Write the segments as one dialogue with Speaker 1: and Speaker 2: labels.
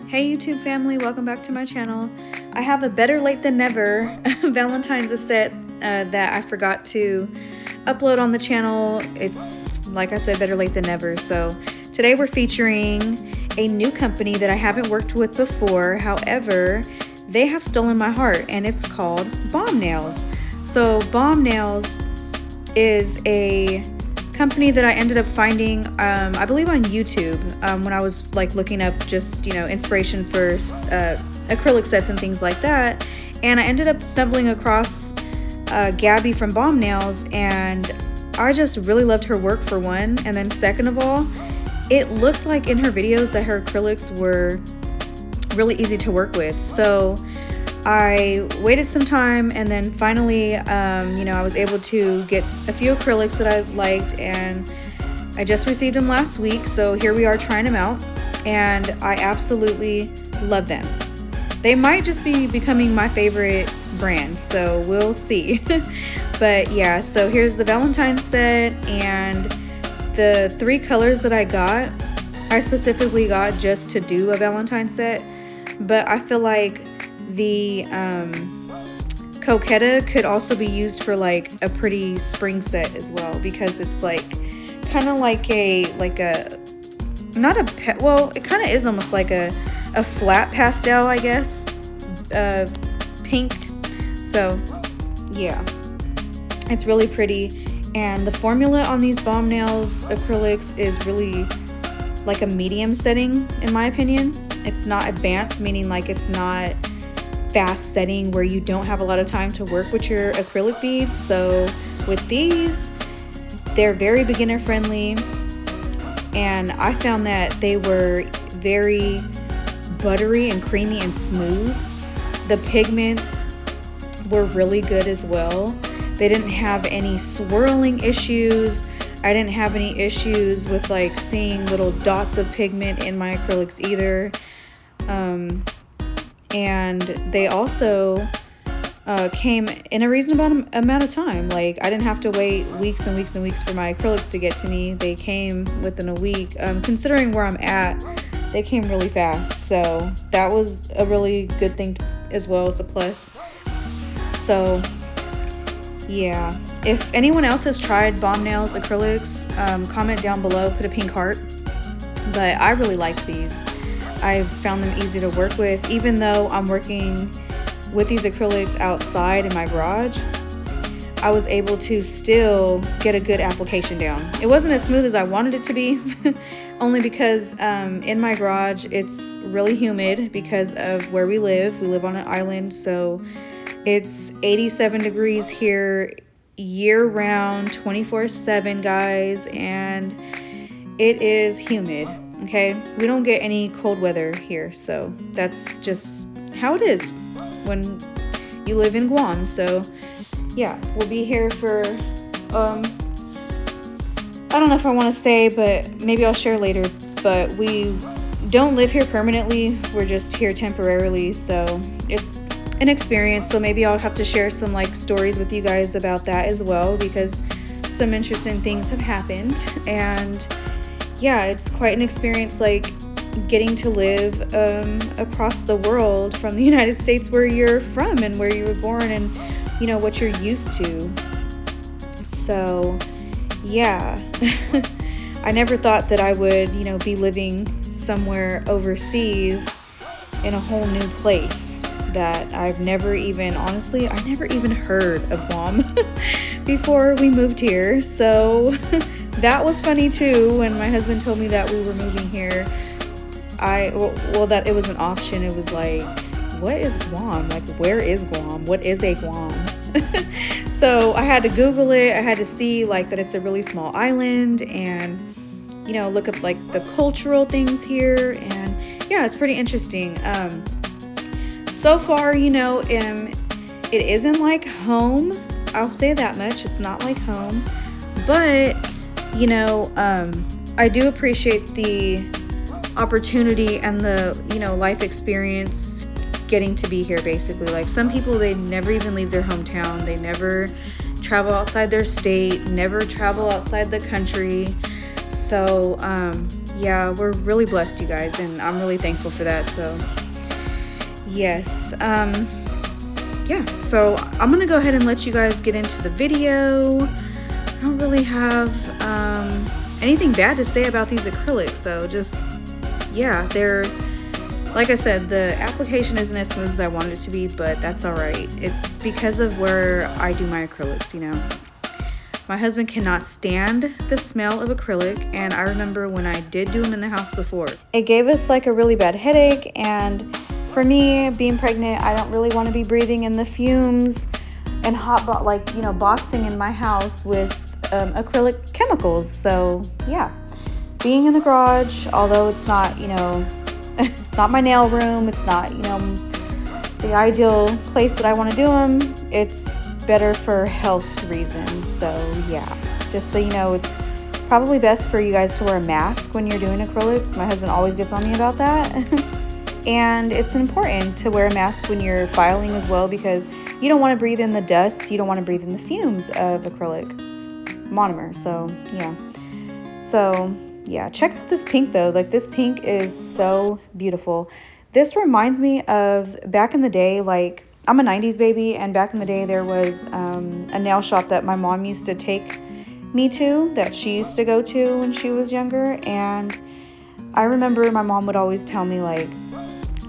Speaker 1: Hey YouTube family, welcome back to my channel. I have a better late than never Valentine's set that I forgot to upload on the channel. It's, like I said, better late than never. So today we're featuring a new company that I haven't worked with before. However, they have stolen my heart, and it's called Bomb Nails. So Bomb Nails is a company that I ended up finding, I believe on YouTube, when I was like looking up just, inspiration for acrylic sets and things like that. And I ended up stumbling across Gabby from Bomb Nails, and I just really loved her work, for one. And then second of all, it looked like in her videos that her acrylics were really easy to work with. So I waited some time, and then finally, I was able to get a few acrylics that I liked, and I just received them last week. So here we are trying them out, and I absolutely love them. They might just be becoming my favorite brand, so we'll see. But yeah, so here's the Valentines set, and the 3 colors that I got, I specifically got just to do a Valentine set, but I feel like the Coquetta could also be used for like a pretty spring set as well, because it's like kind of like a not a well, it kind of is almost like a flat pastel, I guess, pink. So yeah, it's really pretty, and the formula on these Bomb Nails acrylics is really like a medium setting, in my opinion. It's not advanced, meaning like it's not fast setting where you don't have a lot of time to work with your acrylic beads. So with these, they're very beginner friendly, and I found that they were very buttery and creamy and smooth. The pigments were really good as well. They didn't have any swirling issues. I didn't have any issues with like seeing little dots of pigment in my acrylics either. And they also came in a reasonable amount of time. Like, I didn't have to wait weeks and weeks and weeks for my acrylics to get to me. They came within a week. Considering where I'm at, they came really fast. So that was a really good thing as well as a plus. So yeah, if anyone else has tried Bomb Nails acrylics, comment down below, put a pink heart. But I really like these. I found them easy to work with. Even though I'm working with these acrylics outside in my garage, I was able to still get a good application down. It wasn't as smooth as I wanted it to be, only because in my garage it's really humid because of where we live. We live on an island, so it's 87 degrees here year-round, 24/7, guys, and it is humid. Okay, we don't get any cold weather here, so that's just how it is when you live in Guam. So yeah, we'll be here for I don't know if I want to stay, but maybe I'll share later. But we don't live here permanently, we're just here temporarily, so it's an experience. So maybe I'll have to share some like stories with you guys about that as well, because some interesting things have happened. And yeah, it's quite an experience, like getting to live across the world from the United States, where you're from and where you were born, and what you're used to. So yeah, I never thought that I would be living somewhere overseas in a whole new place that I've never even, honestly, I never even heard of Guam before we moved here. So that was funny too, when my husband told me that we were moving here. That it was an option. It was like, what is Guam? Like, where is Guam? What is a Guam? So I had to Google it. I had to see like that it's a really small island, and look up like the cultural things here. And yeah, it's pretty interesting. So far, it isn't like home. I'll say that much. It's not like home, but I do appreciate the opportunity and the life experience getting to be here. Basically, like, some people, they never even leave their hometown, they never travel outside their state, never travel outside the country. So yeah, we're really blessed, you guys, and I'm really thankful for that. So yes, yeah, so I'm gonna go ahead and let you guys get into the video. I don't really have anything bad to say about these acrylics, so just, yeah, they're, like I said, the application isn't as smooth as I wanted it to be, but that's all right. It's because of where I do my acrylics, you know. My husband cannot stand the smell of acrylic, and I remember when I did do them in the house before, it gave us like a really bad headache. And for me, being pregnant, I don't really want to be breathing in the fumes and boxing in my house with acrylic chemicals. So yeah, being in the garage, although it's not, you know, it's not my nail room, it's not, you know, the ideal place that I want to do them, it's better for health reasons. So yeah, just so you know, it's probably best for you guys to wear a mask when you're doing acrylics. My husband always gets on me about that. And it's important to wear a mask when you're filing as well, because you don't want to breathe in the dust, you don't want to breathe in the fumes of acrylic monomer. So yeah, check out this pink though. Like, this pink is so beautiful. This reminds me of back in the day. Like, I'm a 90s baby, and back in the day there was a nail shop that my mom used to take me to, that she used to go to when she was younger. And I remember my mom would always tell me, like,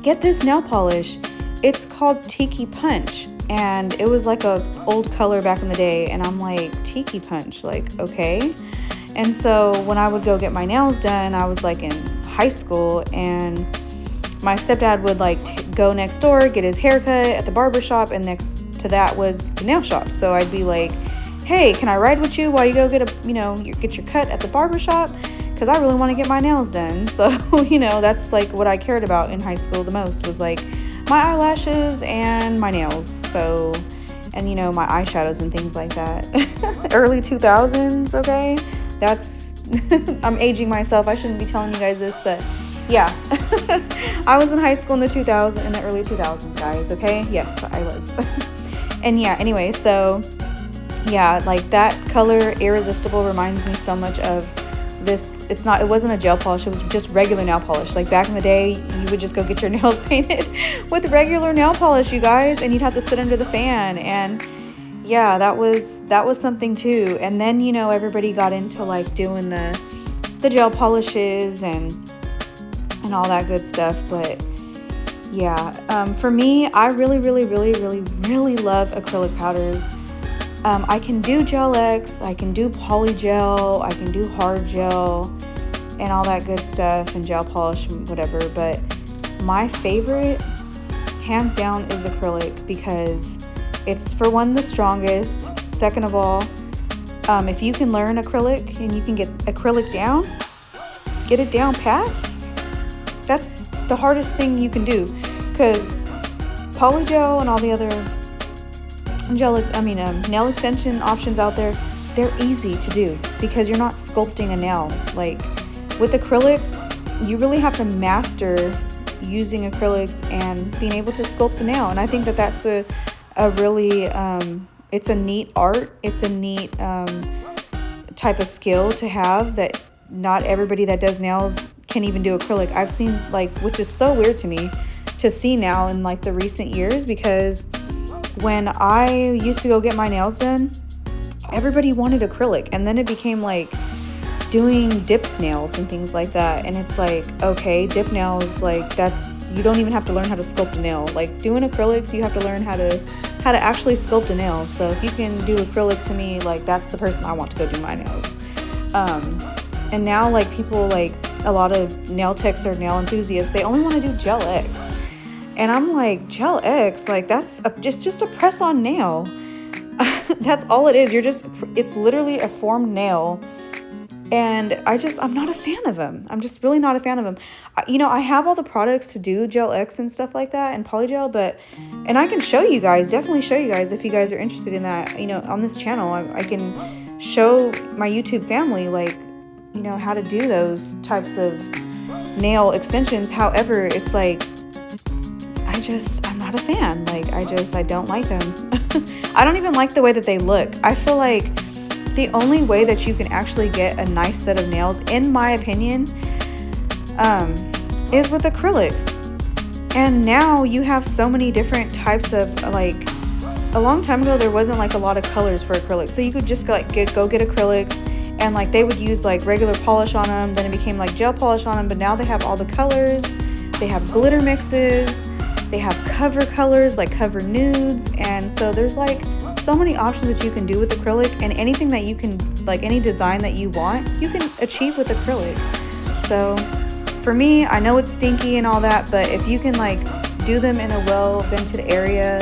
Speaker 1: get this nail polish, it's called Tiki Punch. And it was like a old color back in the day, and I'm like, Tiki Punch, like, okay. And so when I would go get my nails done, I was like in high school, and my stepdad would like go next door, get his haircut at the barber shop, and next to that was the nail shop. So I'd be like, hey, can I ride with you while you go get get your cut at the barber shop? Because I really want to get my nails done. So, you know, that's like what I cared about in high school the most, was like my eyelashes and my nails. So, and you know, my eyeshadows and things like that. Early 2000s, okay? That's, I'm aging myself. I shouldn't be telling you guys this, but yeah. I was in high school in the early 2000s, guys, okay? Yes, I was. And yeah, anyway, so yeah, like that color Irresistible reminds me so much of this. It wasn't a gel polish, it was just regular nail polish. Like back in the day, you would just go get your nails painted with regular nail polish, you guys, and you'd have to sit under the fan. And yeah, that was something too. And then, you know, everybody got into like doing the gel polishes and all that good stuff. But yeah, for me, I really love acrylic powders. I can do Gel X, I can do poly gel, I can do hard gel and all that good stuff, and gel polish, whatever. But my favorite, hands down, is acrylic, because it's, for one, the strongest. Second of all, if you can learn acrylic and you can get acrylic down, get it down pat, that's the hardest thing you can do. Because polygel and all the other nail extension options out there, they're easy to do because you're not sculpting a nail. Like with acrylics, you really have to master using acrylics and being able to sculpt the nail. And I think that that's a really, it's a neat art. It's a neat type of skill to have that not everybody that does nails can even do acrylic. I've seen, like, which is so weird to me to see now in like the recent years, because when I used to go get my nails done, everybody wanted acrylic, and then it became like doing dip nails and things like that. And it's like, okay, dip nails, like that's, you don't even have to learn how to sculpt a nail. Like doing acrylics, you have to learn how to actually sculpt a nail. So if you can do acrylic, to me, like that's the person I want to go do my nails. And now, like, people, like a lot of nail techs or nail enthusiasts, they only want to do Gel X. And I'm like, Gel X, like that's just a press-on nail. That's all it is. It's literally a formed nail. And I'm not a fan of them. I'm just really not a fan of them. I have all the products to do Gel X and stuff like that and polygel, and I can show you guys, definitely show you guys if you guys are interested in that, on this channel. I can show my YouTube family, like, how to do those types of nail extensions. However, it's like, I'm not a fan. Like, I don't like them. I don't even like the way that they look. I feel like the only way that you can actually get a nice set of nails, in my opinion, is with acrylics. And now you have so many different types of, like, a long time ago there wasn't like a lot of colors for acrylics, so you could just like go get acrylics, and like they would use like regular polish on them, then it became like gel polish on them. But now they have all the colors, they have glitter mixes, they have cover colors like cover nudes, and so there's like so many options that you can do with acrylic, and anything that you can, like any design that you want, you can achieve with acrylic. So for me, I know it's stinky and all that, but if you can like do them in a well vented area,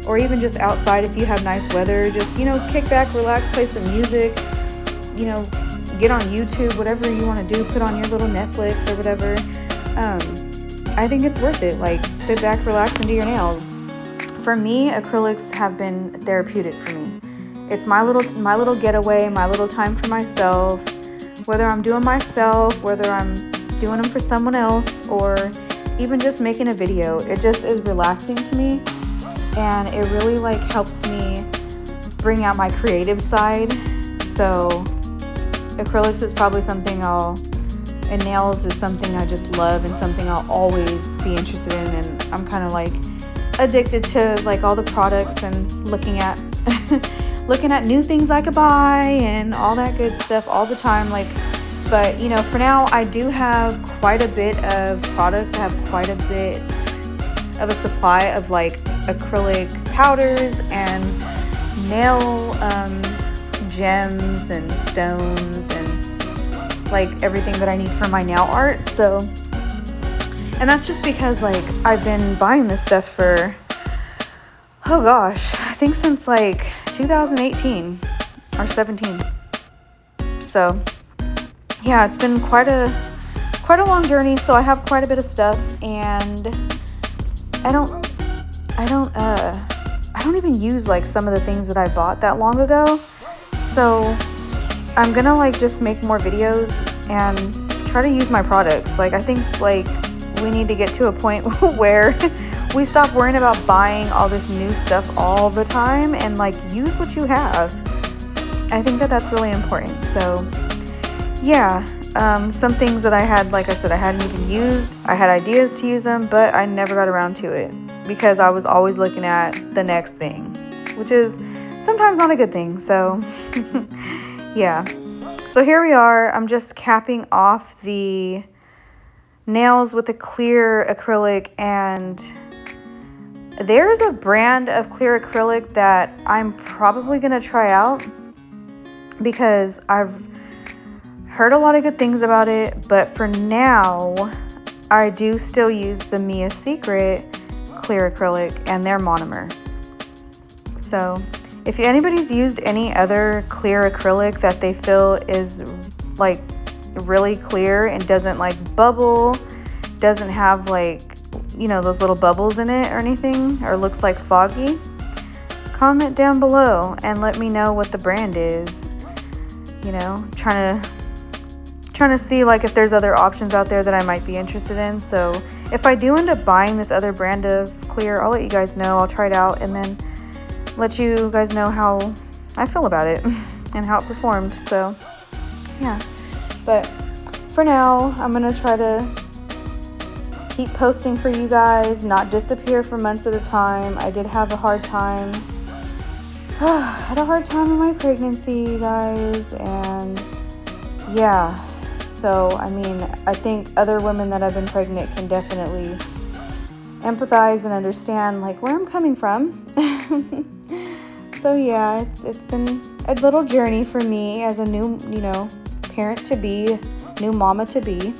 Speaker 1: or even just outside if you have nice weather, just, you know, kick back, relax, play some music, you know, get on YouTube, whatever you want to do, put on your little Netflix or whatever. I think it's worth it. Like, sit back, relax, and do your nails. For me, acrylics have been therapeutic for me. It's my little getaway, my little time for myself. Whether I'm doing myself, whether I'm doing them for someone else, or even just making a video, it just is relaxing to me. And it really like helps me bring out my creative side. So acrylics is probably something and nails is something I just love, and something I'll always be interested in. And I'm kind of like addicted to like all the products and looking at new things I could buy and all that good stuff all the time. Like, but you know, for now I do have quite a bit of products. I have quite a bit of a supply of like acrylic powders and nail gems and stones and like everything that I need for my nail art. So, and that's just because like I've been buying this stuff for, oh gosh, I think since like 2018 or 17. So yeah, it's been quite a long journey. So I have quite a bit of stuff, and I don't even use like some of the things that I bought that long ago. So I'm gonna like just make more videos and try to use my products. Like, I think like we need to get to a point where we stop worrying about buying all this new stuff all the time and like use what you have. I think that that's really important. So yeah, some things that I had, like I said, I hadn't even used. I had ideas to use them, but I never got around to it because I was always looking at the next thing, which is sometimes not a good thing. So yeah, so here we are. I'm just capping off the nails with a clear acrylic, and there's a brand of clear acrylic that I'm probably gonna try out because I've heard a lot of good things about it. But for now, I do still use the Mia Secret clear acrylic and their monomer. So if anybody's used any other clear acrylic that they feel is like really clear and doesn't like bubble, doesn't have like, you know, those little bubbles in it or anything, or looks like foggy, comment down below and let me know what the brand is. You know, trying to see like if there's other options out there that I might be interested in. So if I do end up buying this other brand of clear, I'll let you guys know. I'll try it out and then let you guys know how I feel about it and how it performed. So yeah, but for now I'm gonna try to keep posting for you guys, not disappear for months at a time. I did have a hard time. Had a hard time in my pregnancy, you guys, and yeah. So, I mean, I think other women that have been pregnant can definitely empathize and understand like where I'm coming from. So yeah, it's been a little journey for me as a new, you know, parent to be, new mama to be.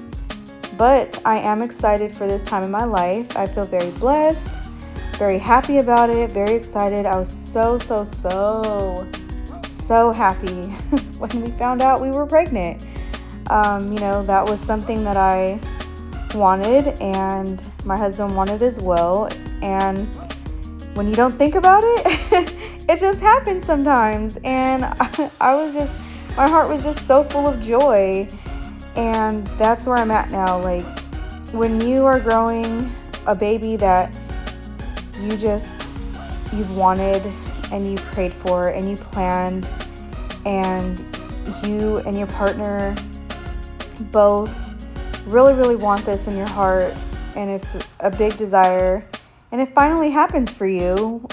Speaker 1: But I am excited for this time in my life. I feel very blessed, very happy about it, very excited. I was so happy when we found out we were pregnant. You know, that was something that I wanted and my husband wanted as well. And when you don't think about it, it just happens sometimes. And my heart was just so full of joy. And that's where I'm at now. Like, when you are growing a baby that you've wanted and you prayed for and you planned, and you and your partner both really, really want this in your heart, and it's a big desire, and it finally happens for you,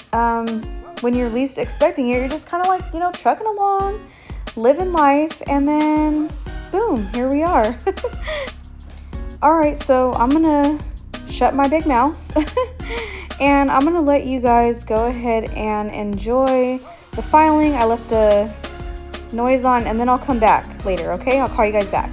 Speaker 1: when you're least expecting it, you're just kind of like, you know, trucking along, living life, and then boom, here we are. All right, so I'm gonna shut my big mouth and I'm gonna let you guys go ahead and enjoy the filing. I left the noise on, and then I'll come back later, okay? I'll call you guys back.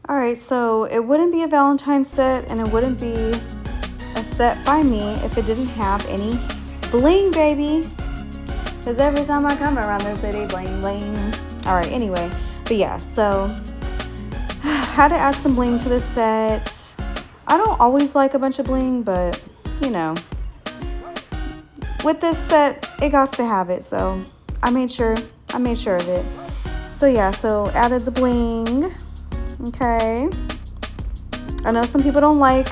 Speaker 1: All right, so it wouldn't be a Valentine's set, and it wouldn't be a set by me if it didn't have any bling, baby. Because every time I come around the city, bling, bling. All right, anyway, but yeah, so had to add some bling to this set. I don't always like a bunch of bling, but you know, with this set, it got to have it, so I made sure of it. So yeah, so added the bling. Okay, I know some people don't like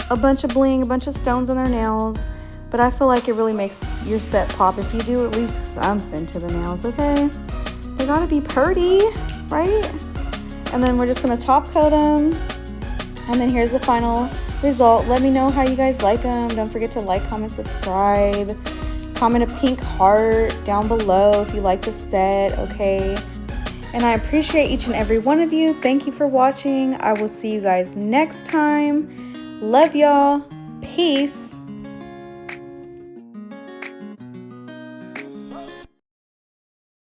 Speaker 1: a bunch of bling, a bunch of stones on their nails, but I feel like it really makes your set pop if you do at least something to the nails, okay? They gotta be pretty, right? And then we're just gonna top coat them, and then here's the final result. Let me know how you guys like them. Don't forget to like, comment, subscribe. Comment a pink heart down below if you like the set, okay? And I appreciate each and every one of you. Thank you for watching. I will see you guys next time. Love y'all. Peace.